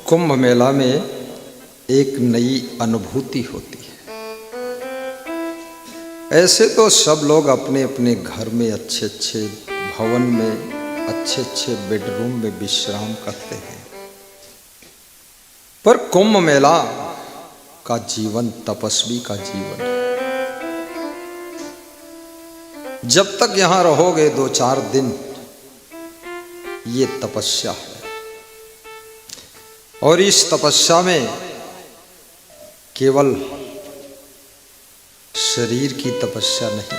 कुंभ मेला में एक नई अनुभूति होती है। ऐसे तो सब लोग अपने अपने घर में अच्छे अच्छे भवन में अच्छे अच्छे बेडरूम में विश्राम करते हैं, पर कुंभ मेला का जीवन तपस्वी का जीवन है। जब तक यहां रहोगे 2-4 दिन, ये तपस्या है। और इस तपस्या में केवल शरीर की तपस्या नहीं,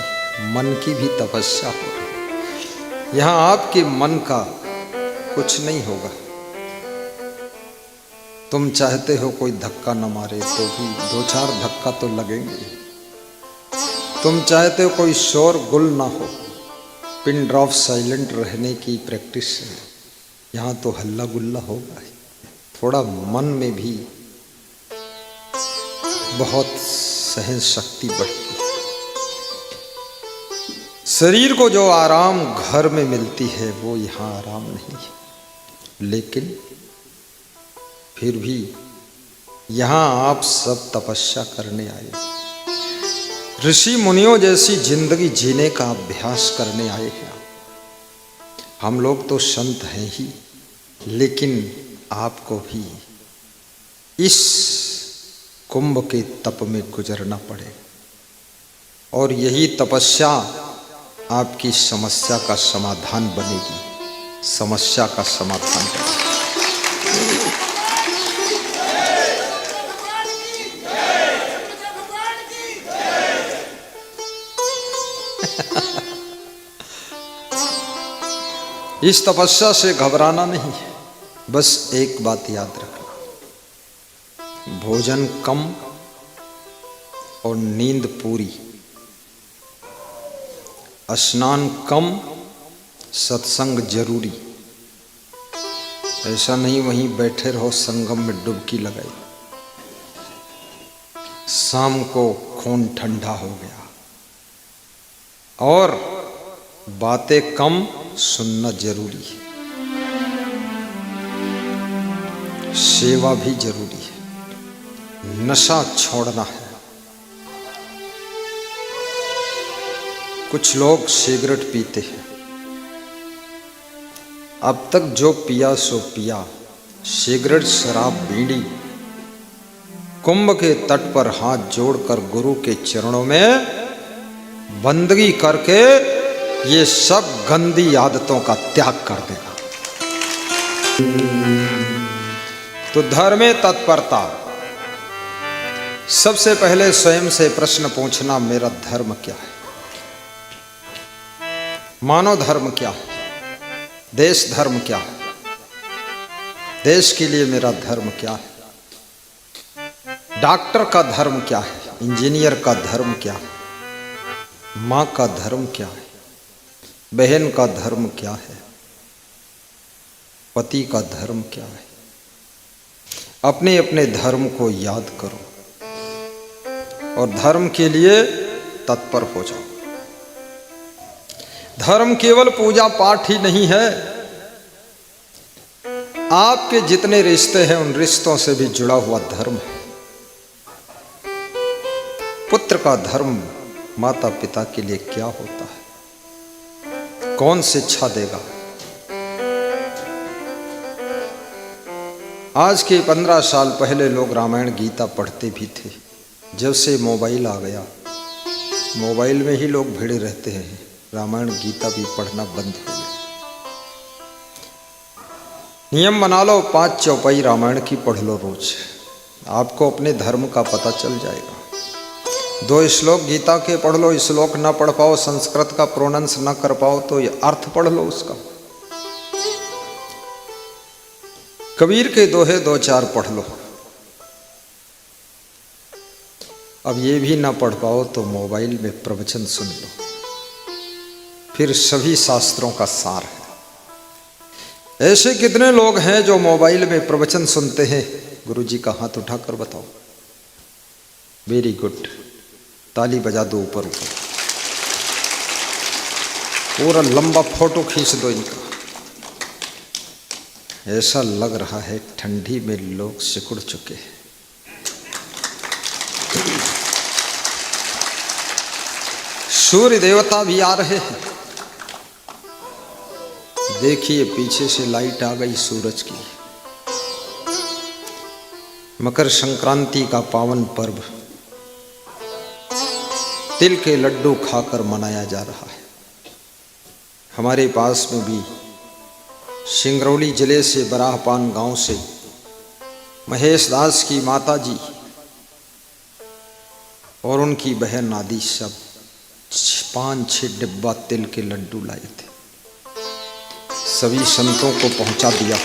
मन की भी तपस्या हो रही है। यहां आपके मन का कुछ नहीं होगा। तुम चाहते हो कोई धक्का न मारे तो भी 2-4 धक्का तो लगेंगे। तुम चाहते हो कोई शोर गुल ना हो, पिन ड्रॉप साइलेंट रहने की प्रैक्टिस है। यहाँ तो हल्ला गुल्ला होगा। थोड़ा मन में भी बहुत सहन शक्ति बढ़ती है। शरीर को जो आराम घर में मिलती है वो यहाँ आराम नहीं है। लेकिन फिर भी यहाँ आप सब तपस्या करने आए, ऋषि मुनियों जैसी जिंदगी जीने का अभ्यास करने आए हैं। हम लोग तो संत हैं ही, लेकिन आपको भी इस कुंभ के तप में गुजरना पड़ेगा। और यही तपस्या आपकी समस्या का समाधान बनेगी, समस्या का समाधान बनेगी। इस तपस्या से घबराना नहीं है। बस एक बात याद रखना, भोजन कम और नींद पूरी, स्नान कम, सत्संग जरूरी। ऐसा नहीं वहीं बैठे रहो संगम में डुबकी लगाई, शाम को खून ठंडा हो गया। और बातें कम, सुनना जरूरी है। सेवा भी जरूरी है। नशा छोड़ना है। कुछ लोग सिगरेट पीते हैं। अब तक जो पिया सो पिया, सिगरेट, शराब, बीड़ी। कुंभ के तट पर हाथ जोड़कर गुरु के चरणों में बंदगी करके ये सब गंदी आदतों का त्याग कर देगा। तो धर्म तत्परता। सबसे पहले स्वयं से प्रश्न पूछना, मेरा धर्म क्या है? मानव धर्म क्या है? देश धर्म क्या है? देश के लिए मेरा धर्म क्या है? डॉक्टर का धर्म क्या है? इंजीनियर का धर्म क्या है? माँ का धर्म क्या है? बहन का धर्म क्या है? पति का धर्म क्या है? अपने अपने धर्म को याद करो और धर्म के लिए तत्पर हो जाओ। धर्म केवल पूजा पाठ ही नहीं है। आपके जितने रिश्ते हैं उन रिश्तों से भी जुड़ा हुआ धर्म है। पुत्र का धर्म माता पिता के लिए क्या होता है? कौन शिक्षा देगा? आज के 15 साल पहले लोग रामायण गीता पढ़ते भी थे। जब से मोबाइल आ गया, मोबाइल में ही लोग भिड़े रहते हैं। रामायण गीता भी पढ़ना बंद हो गया। नियम बना लो, 5 चौपाई रामायण की पढ़ लो रोज। आपको अपने धर्म का पता चल जाएगा। 2 श्लोक गीता के पढ़ लो। श्लोक ना पढ़ पाओ, संस्कृत का प्रोनाउंस ना कर पाओ तो ये अर्थ पढ़ लो उसका। कबीर के दोहे 2-4 पढ़ लो। अब ये भी ना पढ़ पाओ तो मोबाइल में प्रवचन सुन लो, फिर सभी शास्त्रों का सार है। ऐसे कितने लोग हैं जो मोबाइल में प्रवचन सुनते हैं? गुरुजी का हाथ उठाकर बताओ। वेरी गुड, ताली बजा दो ऊपर ऊपर। पूरा लंबा फोटो खींच दो इनका। ऐसा लग रहा है ठंडी में लोग सिकुड़ चुके हैं। सूर्य देवता भी आ रहे हैं। देखिए पीछे से लाइट आ गई सूरज की। मकर संक्रांति का पावन पर्व तिल के लड्डू खाकर मनाया जा रहा है। हमारे पास में भी सिंगरौली जिले से बराहपान गांव से महेश दास की माता जी और उनकी बहन आदि सब 5-6 डिब्बा तिल के लड्डू लाए थे। सभी संतों को पहुंचा दिया।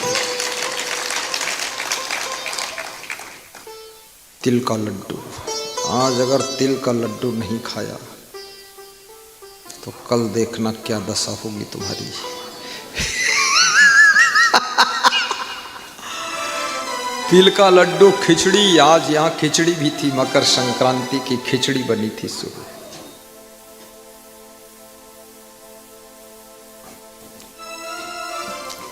तिल का लड्डू, आज अगर तिल का लड्डू नहीं खाया तो कल देखना क्या दशा होगी तुम्हारी। तिल का लड्डू, खिचड़ी, आज यहाँ खिचड़ी भी थी। मकर संक्रांति की खिचड़ी बनी थी सुबह।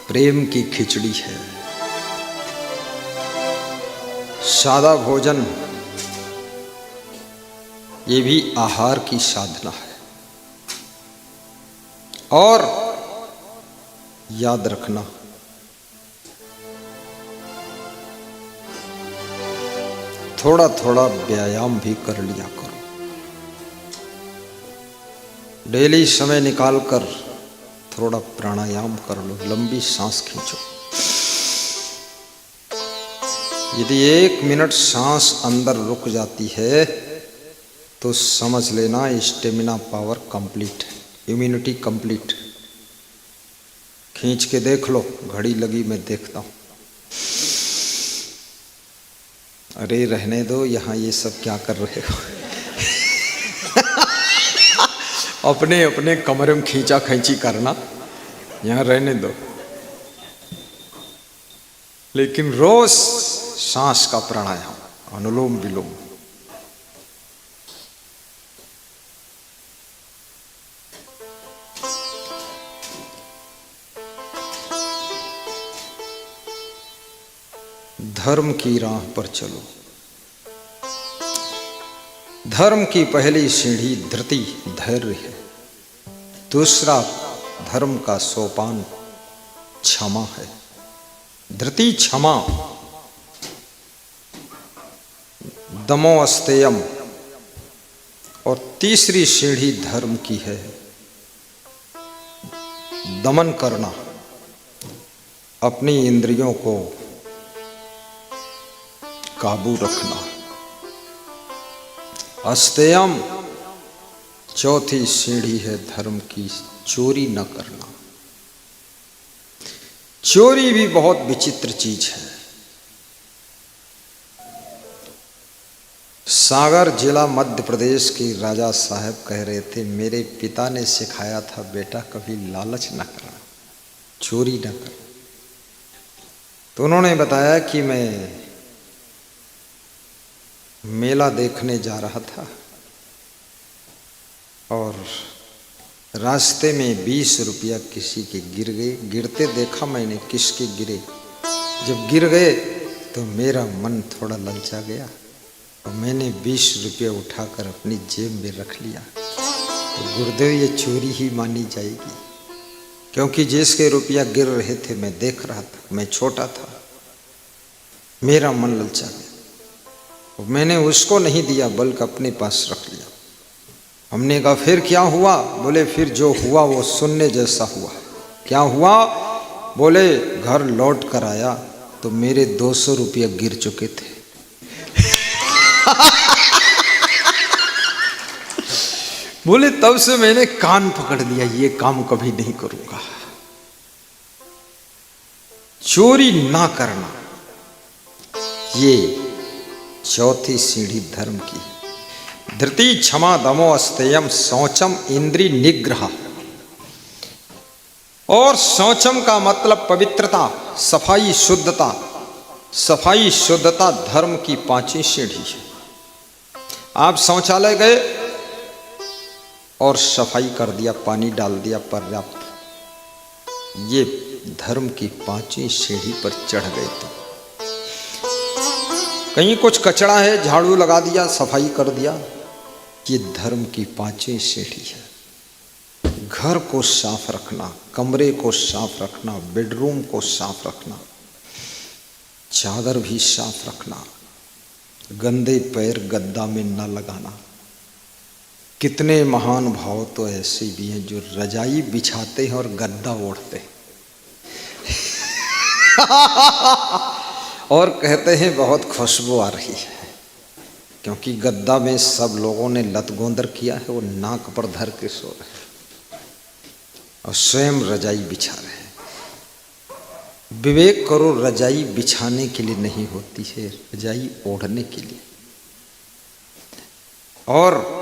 प्रेम की खिचड़ी है। सादा भोजन ये भी आहार की साधना है। और याद रखना, थोड़ा थोड़ा व्यायाम भी कर लिया करो। डेली समय निकालकर थोड़ा प्राणायाम कर लो, लंबी सांस खींचो। यदि 1 मिनट सांस अंदर रुक जाती है तो समझ लेना स्टेमिना पावर कंप्लीट है, इम्यूनिटी कंप्लीट। खींच के देख लो, घड़ी लगी मैं देखता हूं। अरे रहने दो, यहाँ ये सब क्या कर रहे हो। अपने अपने कमरे में खींचा खींची करना, यहाँ रहने दो। लेकिन रोज सांस का प्राणायाम, अनुलोम विलोम। धर्म की राह पर चलो। धर्म की पहली सीढ़ी धृति धैर्य है। दूसरा धर्म का सोपान क्षमा है। धृति क्षमा, दमो अस्तेयम। और तीसरी सीढ़ी धर्म की है दमन करना, अपनी इंद्रियों को काबू रखना। अस्तेयम चौथी सीढ़ी है धर्म की, चोरी न करना। चोरी भी बहुत विचित्र चीज है। सागर जिला मध्य प्रदेश के राजा साहब कह रहे थे, मेरे पिता ने सिखाया था बेटा कभी लालच न करना, चोरी न करना। तो उन्होंने बताया कि मैं मेला देखने जा रहा था और रास्ते में 20 रुपया किसी के गिर गए। गिरते देखा मैंने, किसके गिरे। जब गिर गए तो मेरा मन थोड़ा ललचा गया और मैंने 20 रुपये उठाकर अपनी जेब में रख लिया। तो गुरुदेव ये चोरी ही मानी जाएगी, क्योंकि जिसके रुपया गिर रहे थे मैं देख रहा था, मैं छोटा था, मेरा मन ललचा गया। मैंने उसको नहीं दिया बल्कि अपने पास रख लिया। हमने कहा फिर क्या हुआ? बोले फिर जो हुआ वो सुनने जैसा हुआ। क्या हुआ? बोले घर लौट कर आया तो मेरे 200 रुपये गिर चुके थे। बोले तब से मैंने कान पकड़ लिया, ये काम कभी नहीं करूंगा। चोरी ना करना, ये चौथी सीढ़ी धर्म की। धृति क्षमा दमो अस्तेयम शौचम इंद्रिय निग्रह। और शौचम का मतलब पवित्रता, सफाई, शुद्धता। सफाई शुद्धता धर्म की 5वीं सीढ़ी है। आप शौचालय गए और सफाई कर दिया, पानी डाल दिया पर्याप्त, ये धर्म की 5वीं सीढ़ी पर चढ़ गए थे। कहीं कुछ कचरा है, झाड़ू लगा दिया, सफाई कर दिया, ये धर्म की 5वीं सीढ़ी है। घर को साफ रखना, कमरे को साफ रखना, बेडरूम को साफ रखना, चादर भी साफ रखना, गंदे पैर गद्दा में न लगाना। कितने महान भाव तो ऐसे भी हैं जो रजाई बिछाते हैं और गद्दा ओढ़ते हैं और कहते हैं बहुत खुशबू आ रही है, क्योंकि गद्दा में सब लोगों ने लतगोंदर किया है, वो नाक पर धर के सो रहे हैं और स्वयं रजाई बिछा रहे हैं। विवेक करो, रजाई बिछाने के लिए नहीं होती है, रजाई ओढ़ने के लिए। और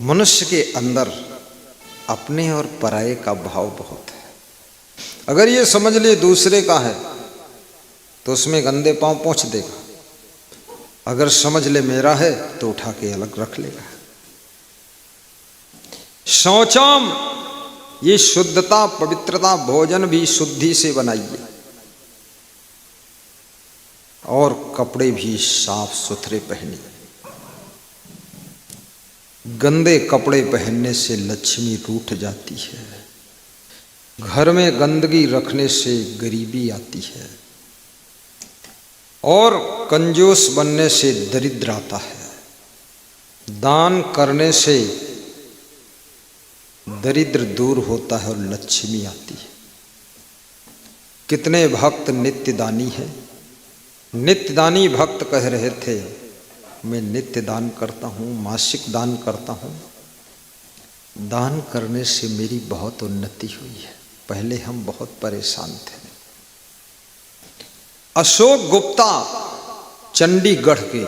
मनुष्य के अंदर अपने और पराये का भाव बहुत है। अगर ये समझ ले दूसरे का है तो उसमें गंदे पांव पोंछ देगा, अगर समझ ले मेरा है तो उठा के अलग रख लेगा। शौचम, ये शुद्धता पवित्रता, भोजन भी शुद्धि से बनाइए और कपड़े भी साफ सुथरे पहनिए। गंदे कपड़े पहनने से लक्ष्मी रूठ जाती है, घर में गंदगी रखने से गरीबी आती है और कंजूस बनने से दरिद्र आता है। दान करने से दरिद्र दूर होता है और लक्ष्मी आती है। कितने भक्त नित्य दानी हैं। नित्यदानी भक्त कह रहे थे मैं नित्य दान करता हूँ, मासिक दान करता हूँ, दान करने से मेरी बहुत उन्नति हुई है, पहले हम बहुत परेशान थे। अशोक गुप्ता चंडीगढ़ के,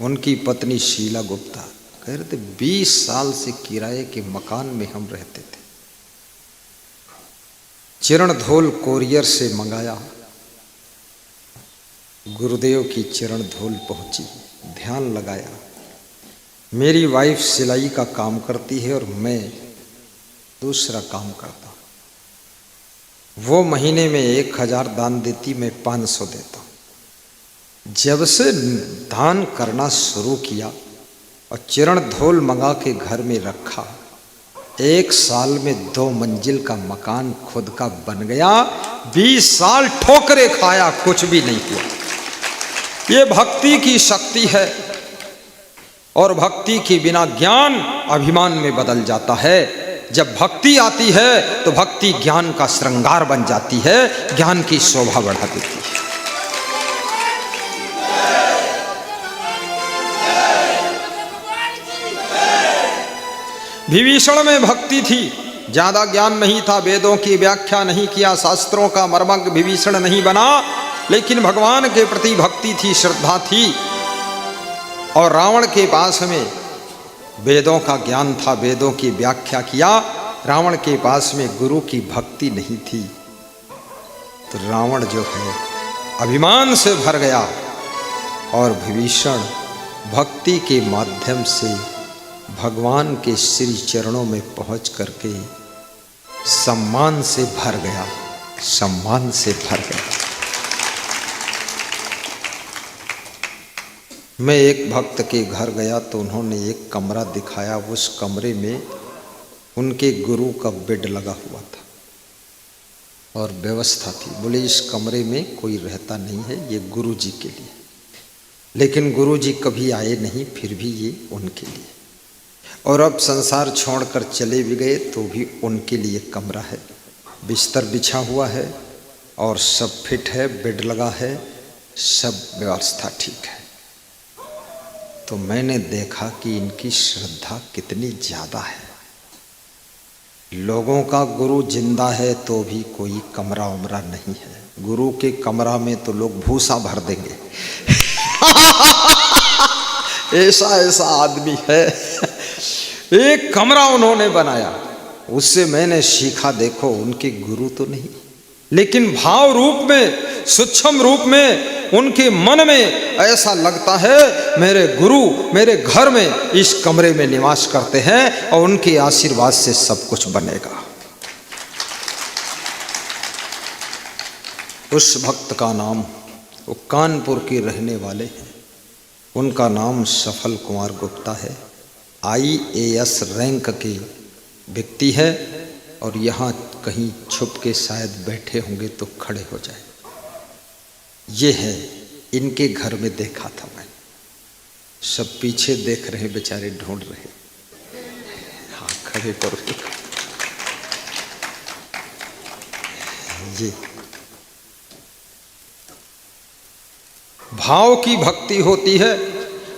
उनकी पत्नी शीला गुप्ता कह रहे थे 20 साल से किराए के मकान में हम रहते थे, चरण धूल कोरियर से मंगाया, गुरुदेव की चरण धूल पहुंची, ध्यान लगाया। मेरी वाइफ सिलाई का काम करती है और मैं दूसरा काम करता हूँ। वो महीने में 1000 दान देती, मैं 500 देता हूँ। जब से दान करना शुरू किया और चरण धूल मंगा के घर में रखा, 1 साल में 2 मंजिल का मकान खुद का बन गया। 20 साल ठोकरे खाया, कुछ भी नहीं हुआ। ये भक्ति की शक्ति है और भक्ति के बिना ज्ञान अभिमान में बदल जाता है। जब भक्ति आती है तो भक्ति ज्ञान का श्रृंगार बन जाती है, ज्ञान की शोभा बढ़ा देती है। विभीषण में भक्ति थी, ज्यादा ज्ञान नहीं था, वेदों की व्याख्या नहीं किया, शास्त्रों का मर्मज्ञ विभीषण नहीं बना, लेकिन भगवान के प्रति भक्ति थी, श्रद्धा थी। और रावण के पास में वेदों का ज्ञान था, वेदों की व्याख्या किया, रावण के पास में गुरु की भक्ति नहीं थी। तो रावण जो है अभिमान से भर गया और विभीषण भक्ति के माध्यम से भगवान के श्री चरणों में पहुंच करके सम्मान से भर गया, सम्मान से भर गया। मैं एक भक्त के घर गया तो उन्होंने एक कमरा दिखाया, उस कमरे में उनके गुरु का बेड लगा हुआ था और व्यवस्था थी। बोले इस कमरे में कोई रहता नहीं है, ये गुरु जी के लिए। लेकिन गुरु जी कभी आए नहीं, फिर भी ये उनके लिए। और अब संसार छोड़कर चले भी गए तो भी उनके लिए कमरा है, बिस्तर बिछा हुआ है और सब फिट है, बेड लगा है, सब व्यवस्था ठीक है। तो मैंने देखा कि इनकी श्रद्धा कितनी ज़्यादा है। लोगों का गुरु जिंदा है तो भी कोई कमरा उमरा नहीं है, गुरु के कमरा में तो लोग भूसा भर देंगे ऐसा ऐसा आदमी है। एक कमरा उन्होंने बनाया, उससे मैंने सीखा, देखो उनके गुरु तो नहीं, लेकिन भाव रूप में, सूक्ष्म रूप में उनके मन में ऐसा लगता है मेरे गुरु मेरे घर में इस कमरे में निवास करते हैं और उनके आशीर्वाद से सब कुछ बनेगा। उस भक्त का नाम, वो कानपुर के रहने वाले हैं, उनका नाम सफल कुमार गुप्ता है। IAS रैंक के व्यक्ति है और यहाँ कहीं छुप के शायद बैठे होंगे तो खड़े हो जाए। ये है, इनके घर में देखा था मैं। सब पीछे देख रहे, बेचारे ढूंढ रहे। हाँ, खड़े करो। ये भाव की भक्ति होती है।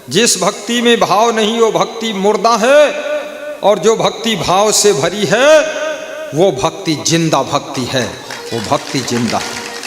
जिस भक्ति में भाव नहीं वो भक्ति मुर्दा है, और जो भक्ति भाव से भरी है वो भक्ति जिंदा भक्ति है, वो भक्ति जिंदा है।